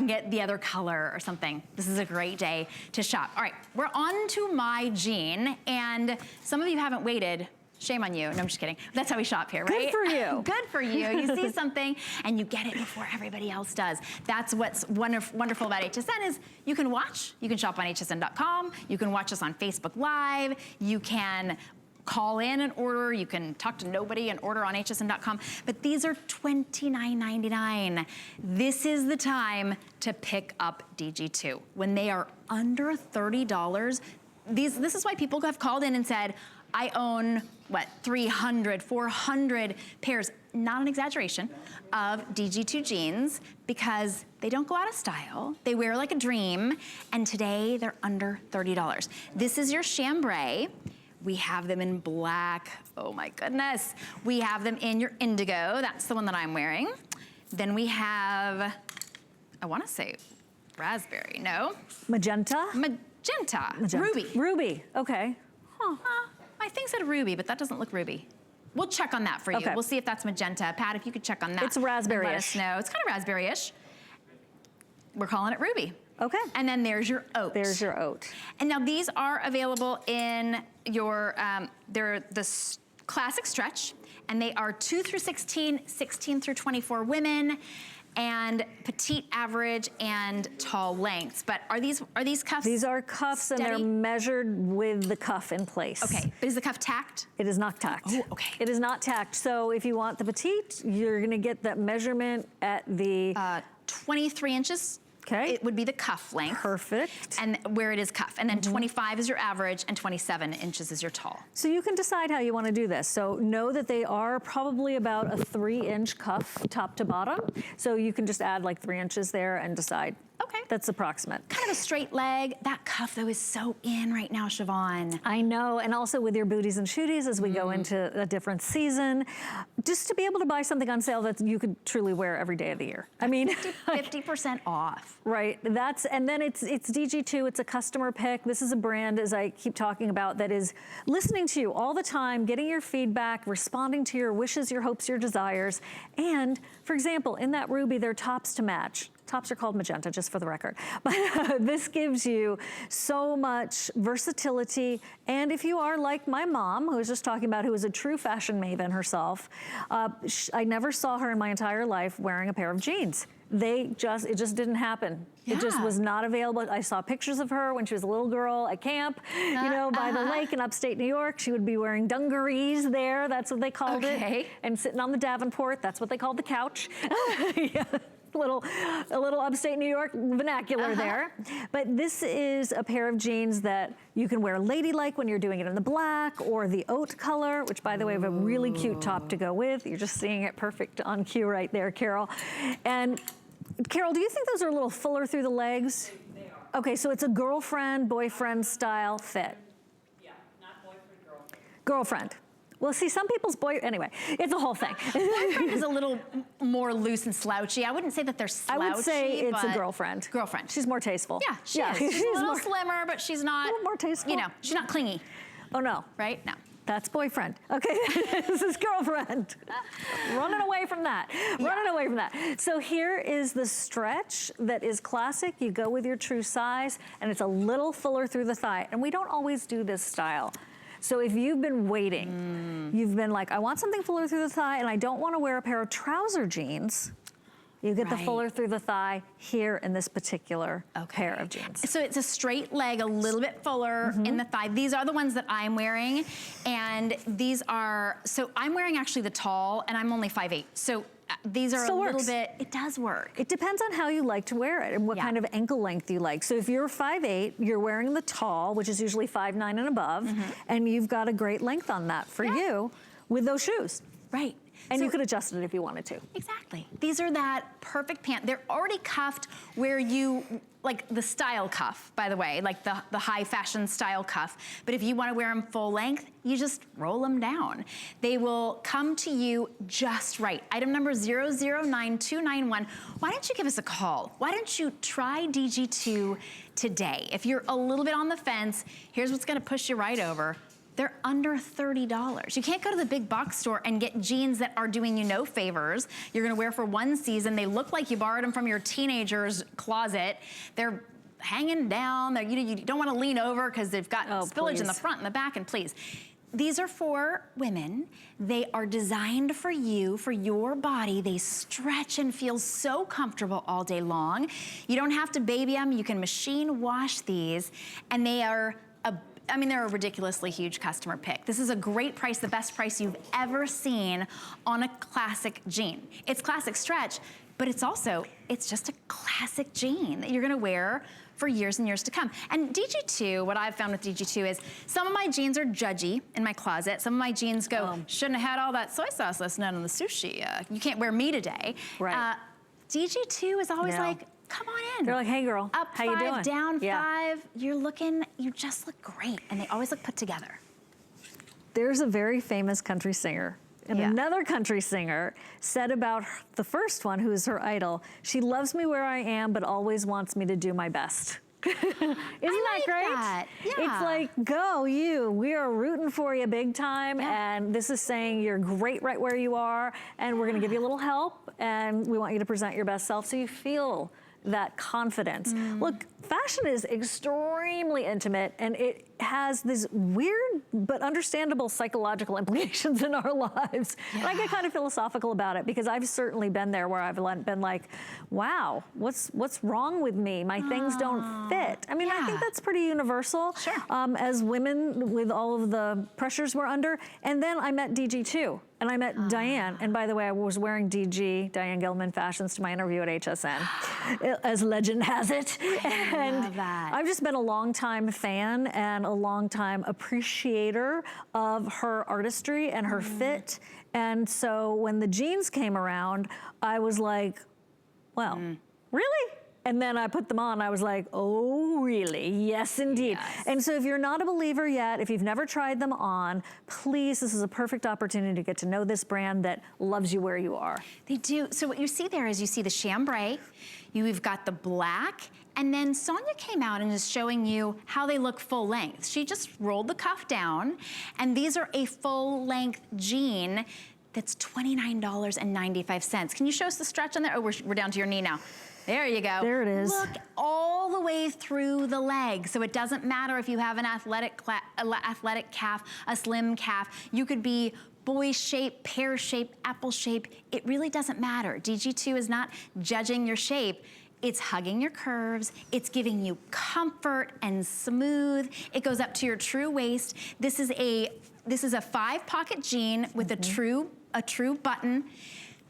and get the other color or something. This is a great day to shop. All right, we're on to my jean, and some of you haven't waited. Shame on you. No, I'm just kidding. That's how we shop here, right? Good for you. Good for you. You see something and you get it before everybody else does. That's what's wonderful about HSN is you can watch, you can shop on hsn.com, you can watch us on Facebook Live, you can call in and order, you can talk to nobody and order on hsn.com, but these are $29.99. This is the time to pick up DG2. When they are under $30, this is why people have called in and said, I own, what, 300, 400 pairs, not an exaggeration, of DG2 jeans because they don't go out of style. They wear like a dream, and today they're under $30. This is your chambray. We have them in black. Oh my goodness. We have them in your indigo. That's the one that I'm wearing. Then we have, I wanna say raspberry, no? Magenta? Magenta. Ruby. Ruby, okay. Huh. My thing said ruby, but that doesn't look ruby. We'll check on that for you. Okay. We'll see if that's magenta. Pat, if you could check on that. It's raspberry-ish. Let us know. It's kind of raspberry-ish. We're calling it ruby. Okay. And then there's your oat. There's your oat. And now these are available in your, they're the classic stretch, and they are 2 through 16, 16 through 24 women, and petite, average, and tall lengths. But are these cuffs? These are cuffs steady? And they're measured with the cuff in place. Okay, but is the cuff tacked? It is not tacked. Oh, okay. It is not tacked. So if you want the petite, you're gonna get that measurement at the 23 inches. Okay. It would be the cuff length. Perfect. And where it is cuff. And then 25 is your average and 27 inches is your tall. So you can decide how you want to do this. So know that they are probably about a 3-inch cuff top to bottom. So you can just add like 3 inches there and decide. Okay. That's approximate. Kind of a straight leg. That cuff though is so in right now, Siobhan. I know, and also with your booties and shooties as we go into a different season, just to be able to buy something on sale that you could truly wear every day of the year. I mean, 50% off. Right, and then it's DG2, it's a customer pick. This is a brand, as I keep talking about, that is listening to you all the time, getting your feedback, responding to your wishes, your hopes, your desires. And for example, in that ruby, there are tops to match. Tops are called magenta, just for the record. But this gives you so much versatility. And if you are like my mom, who was just talking about, who is a true fashion maven herself, I never saw her in my entire life wearing a pair of jeans. It just didn't happen. Yeah. It just was not available. I saw pictures of her when she was a little girl at camp, you know, by the lake in upstate New York. She would be wearing dungarees there. That's what they called it. And sitting on the Davenport, that's what they called the couch. Yeah. A little upstate New York vernacular there. But this is a pair of jeans that you can wear ladylike when you're doing it in the black or the oat color, which by the way, have a really cute top to go with. You're just seeing it perfect on cue right there, Carol. And Carol, do you think those are a little fuller through the legs? They are. Okay, so it's a girlfriend, boyfriend style fit. Yeah, not boyfriend, girlfriend. Girlfriend. Well, see, some people's anyway, it's a whole thing. Boyfriend is a little more loose and slouchy. I wouldn't say that they're slouchy. I would say it's a girlfriend. Girlfriend. She's more tasteful. Yeah, she is. She's a little slimmer, but she's not. A little more tasteful. You know, she's not clingy. Oh, no. Right? No. That's boyfriend. Okay, this is girlfriend. Running away from that. Running away from that. So here is the stretch that is classic. You go with your true size, and it's a little fuller through the thigh. And we don't always do this style. So if you've been waiting, you've been like, I want something fuller through the thigh, and I don't want to wear a pair of trouser jeans, you get the fuller through the thigh here in this particular pair of jeans. So it's a straight leg, a little bit fuller in the thigh. These are the ones that I'm wearing, and these are, so I'm wearing actually the tall, and I'm only 5'8". So these are Still a little works. bit, it does work. It depends on how you like to wear it and what kind of ankle length you like. So if you're 5'8", you're wearing the tall, which is usually 5'9" and above, and you've got a great length on that for you with those shoes. Right. And you could adjust it if you wanted to. Exactly. These are that perfect pant. They're already cuffed where you, like the style cuff, by the way, like the high fashion style cuff. But if you want to wear them full length, you just roll them down. They will come to you just right. Item number 009291. Why don't you give us a call? Why don't you try DG2 today? If you're a little bit on the fence, here's what's going to push you right over. They're under $30. You can't go to the big box store and get jeans that are doing you no favors. You're gonna wear for one season. They look like you borrowed them from your teenager's closet. They're hanging down. You don't wanna lean over because they've got spillage in the front and the back, and please. These are for women. They are designed for you, for your body. They stretch and feel so comfortable all day long. You don't have to baby them. You can machine wash these, and they are they're a ridiculously huge customer pick. This is a great price, the best price you've ever seen on a classic jean. It's classic stretch, but it's just a classic jean that you're gonna wear for years and years to come. And DG2, what I've found with DG2 is some of my jeans are judgy in my closet. Some of my jeans go, shouldn't have had all that soy sauce last night on the sushi. You can't wear me today. Right. DG2 is always like, come on in. They're like, hey girl, up how 5, you doing? down 5. You just look great. And they always look put together. There's a very famous country singer. And another country singer said about the first one, who is her idol, she loves me where I am, but always wants me to do my best. Isn't that great? That. Yeah. It's like, go you. We are rooting for you big time. And this is saying you're great right where you are. And we're gonna give you a little help. And we want you to present your best self so you feel that confidence. Look, fashion is extremely intimate, and it has these weird but understandable psychological implications in our lives. And I get kind of philosophical about it because I've certainly been there where I've been like, wow, what's wrong with me? My things don't fit. I mean, I think that's pretty universal as women with all of the pressures we're under. And then I met DG2. And I met Diane, and by the way, I was wearing DG, Diane Gilman fashions, to my interview at HSN, as legend has it. And love that. I've just been a long-time fan and a long-time appreciator of her artistry and her fit. And so when the jeans came around, I was like, well, really? And then I put them on, I was like, oh, really? Yes, indeed. Yes. And so if you're not a believer yet, if you've never tried them on, please, this is a perfect opportunity to get to know this brand that loves you where you are. They do. So what you see there is you see the chambray, you've got the black, and then Sonia came out and is showing you how they look full length. She just rolled the cuff down, and these are a full length jean that's $29.95. Can you show us the stretch on there? Oh, we're down to your knee now. There you go. There it is. Look all the way through the leg. So it doesn't matter if you have an athletic calf, a slim calf. You could be boy shape, pear shape, apple shape. It really doesn't matter. DG2 is not judging your shape. It's hugging your curves. It's giving you comfort and smooth. It goes up to your true waist. This is a 5-pocket jean with a true button.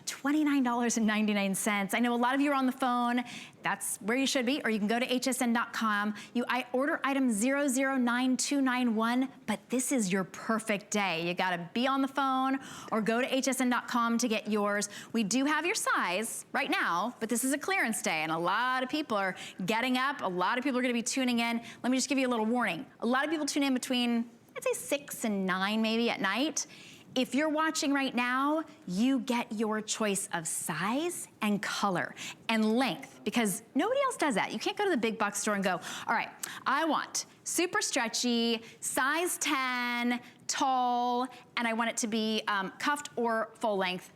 $29.99. I know a lot of you are on the phone. That's where you should be, or you can go to hsn.com. I order item 009291, but this is your perfect day. You gotta be on the phone or go to hsn.com to get yours. We do have your size right now, but this is a clearance day, and a lot of people are getting up. A lot of people are gonna be tuning in. Let me just give you a little warning. A lot of people tune in between, I'd say 6 and 9 maybe at night. If you're watching right now, you get your choice of size and color and length, because nobody else does that. You can't go to the big box store and go, all right, I want super stretchy, size 10, tall, and I want it to be cuffed or full length,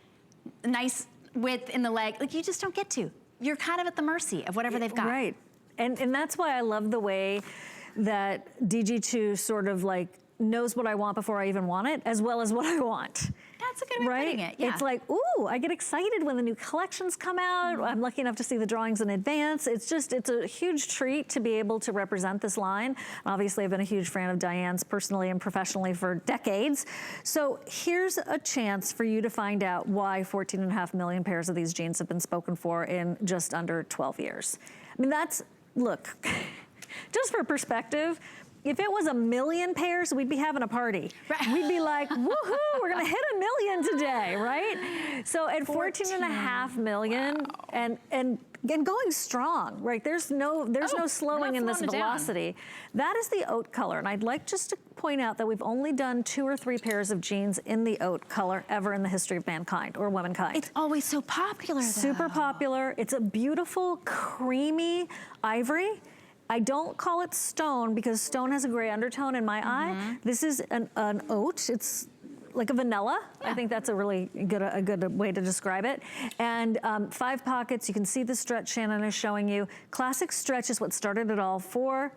nice width in the leg. Like, you just don't get to. You're kind of at the mercy of whatever they've got. Right, and that's why I love the way that DG2 sort of like knows what I want before I even want it, as well as what I want. That's a good way of putting it, yeah. It's like, ooh, I get excited when the new collections come out. I'm lucky enough to see the drawings in advance. It's a huge treat to be able to represent this line. Obviously, I've been a huge fan of Diane's personally and professionally for decades. So here's a chance for you to find out why 14.5 million pairs of these jeans have been spoken for in just under 12 years. I mean, look, just for perspective, if it was 1 million pairs, we'd be having a party. Right. We'd be like, woohoo, we're gonna hit 1 million today, right? So at 14.5 million, wow. and going strong, right? There's no slowing in this velocity. That is the oat color, and I'd like just to point out that we've only done 2 or 3 pairs of jeans in the oat color ever in the history of mankind or womankind. It's always so popular, though. Super popular. It's a beautiful, creamy ivory. I don't call it stone because stone has a gray undertone in my eye. This is an oat. It's like a vanilla. I think that's a really good way to describe it. And 5 pockets, you can see the stretch Shannon is showing you. Classic stretch is what started it all for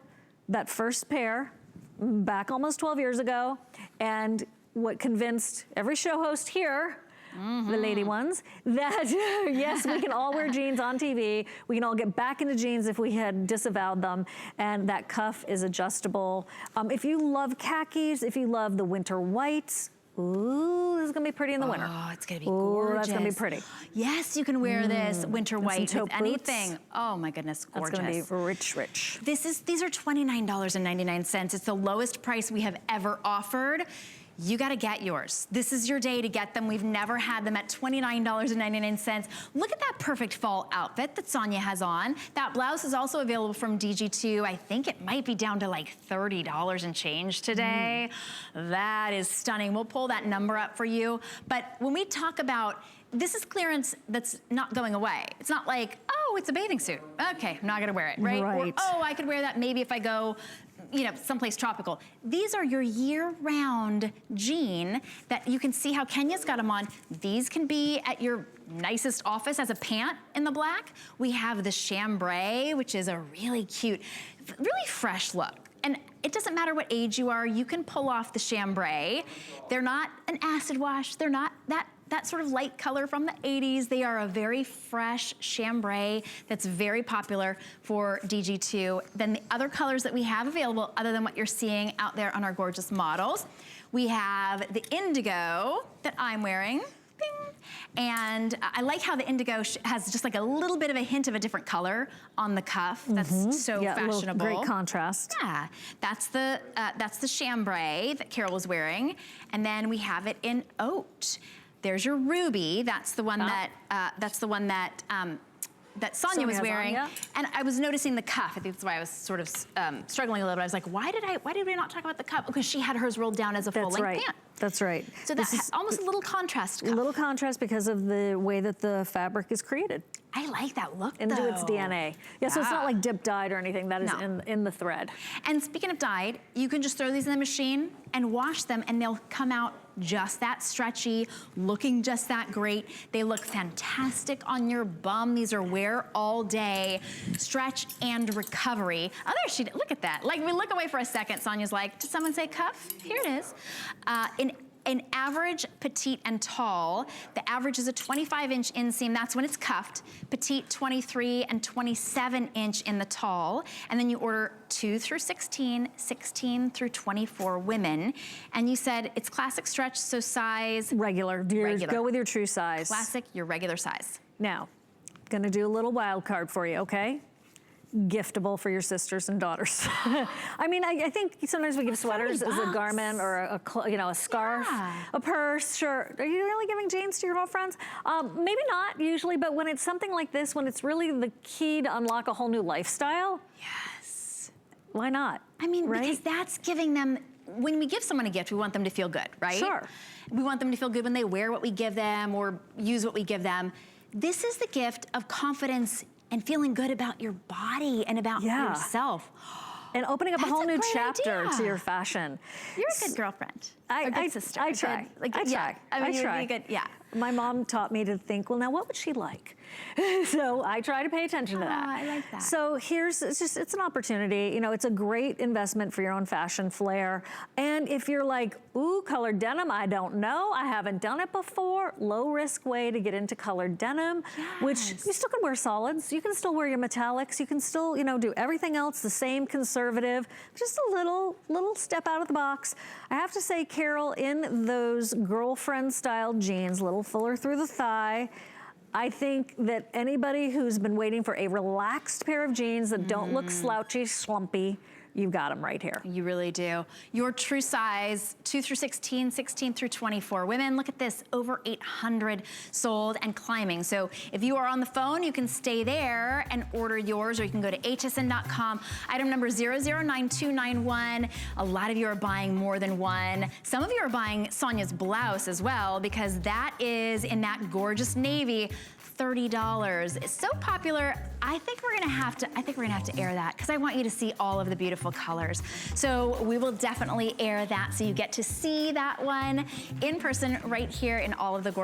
that first pair back almost 12 years ago. And what convinced every show host here, the lady ones, that yes, we can all wear jeans on TV. We can all get back into jeans if we had disavowed them. And that cuff is adjustable. If you love khakis, if you love the winter whites, ooh, this is gonna be pretty in the winter. Oh, it's gonna be gorgeous. That's gonna be pretty. Yes, you can wear this winter white with anything. Boots. Oh my goodness, gorgeous. That's gonna be rich, rich. These are $29.99. It's the lowest price we have ever offered. You gotta get yours. This is your day to get them. We've never had them at $29.99. Look at that perfect fall outfit that Sonia has on. That blouse is also available from DG2. I think it might be down to like $30 and change today. That is stunning. We'll pull that number up for you. But when we talk about, this is clearance that's not going away. It's not like, oh, it's a bathing suit. Okay, I'm not gonna wear it, right? Or, oh, I could wear that maybe if I go, you know, someplace tropical. These are your year-round jean that you can see how Kenya's got them on. These can be at your nicest office as a pant in the black. We have the chambray, which is a really cute, really fresh look. And it doesn't matter what age you are, you can pull off the chambray. They're not an acid wash. They're not that sort of light color from the 80s. They are a very fresh chambray that's very popular for DG2. Then the other colors that we have available, other than what you're seeing out there on our gorgeous models, we have the indigo that I'm wearing. Bing. And I like how the indigo has just like a little bit of a hint of a different color on the cuff. That's so fashionable. Great contrast. Yeah, that's the chambray that Carol was wearing. And then we have it in oat. There's your ruby. That's the one that Sonia was wearing. And I was noticing the cuff. I think that's why I was sort of struggling a little bit. I was like, why did we not talk about the cuff? Because she had hers rolled down as a full-length pant. That's right. So that's almost a little contrast cuff. A little contrast because of the way that the fabric is created. I like that look, into its DNA. Yeah, so it's not like dip dyed or anything. That is in the thread. And speaking of dyed, you can just throw these in the machine and wash them, and they'll come out just that stretchy, looking just that great. They look fantastic on your bum. These are wear all day, stretch and recovery. Oh, there she, look at that. Like, we look away for a second, Sonia's like, did someone say cuff? Here it is. In average, petite, and tall, the average is a 25-inch inseam. That's when it's cuffed. Petite, 23 and 27-inch in the tall. And then you order 2 through 16, 16 through 24 women. And you said it's classic stretch, so size? Regular. Go with your true size. Classic, your regular size. Now, gonna do a little wild card for you, okay? Giftable for your sisters and daughters. I mean, I think sometimes we give sweaters as a garment or a scarf, a purse, sure. Are you really giving jeans to your girlfriends? Maybe not usually, but when it's something like this, when it's really the key to unlock a whole new lifestyle, yes. Why not? I mean, because that's giving them, when we give someone a gift, we want them to feel good, right? Sure. We want them to feel good when they wear what we give them or use what we give them. This is the gift of confidence and feeling good about your body and about yourself. And opening up a whole new chapter to your fashion. You're a good girlfriend. A good sister. I try. I try. I mean, you'd be good, My mom taught me to think, well, now what would she like? So I try to pay attention to that. I like that. So it's an opportunity. You know, it's a great investment for your own fashion flair. And if you're like, ooh, colored denim, I don't know, I haven't done it before, low risk way to get into colored denim, which you still can wear solids. You can still wear your metallics. You can still, do everything else the same, conservative, just a little step out of the box. I have to say, Carol, in those girlfriend style jeans, a little fuller through the thigh, I think that anybody who's been waiting for a relaxed pair of jeans that don't look slouchy, slumpy, you've got them right here. You really do. Your true size, 2 through 16, 16 through 24. Women, look at this, over 800 sold and climbing. So if you are on the phone, you can stay there and order yours, or you can go to hsn.com. Item number 009291. A lot of you are buying more than one. Some of you are buying Sonia's blouse as well, because that is in that gorgeous navy. $30. It's so popular. I think we're gonna have to air that, because I want you to see all of the beautiful colors. So we will definitely air that, so you get to see that one in person right here in all of the gorgeous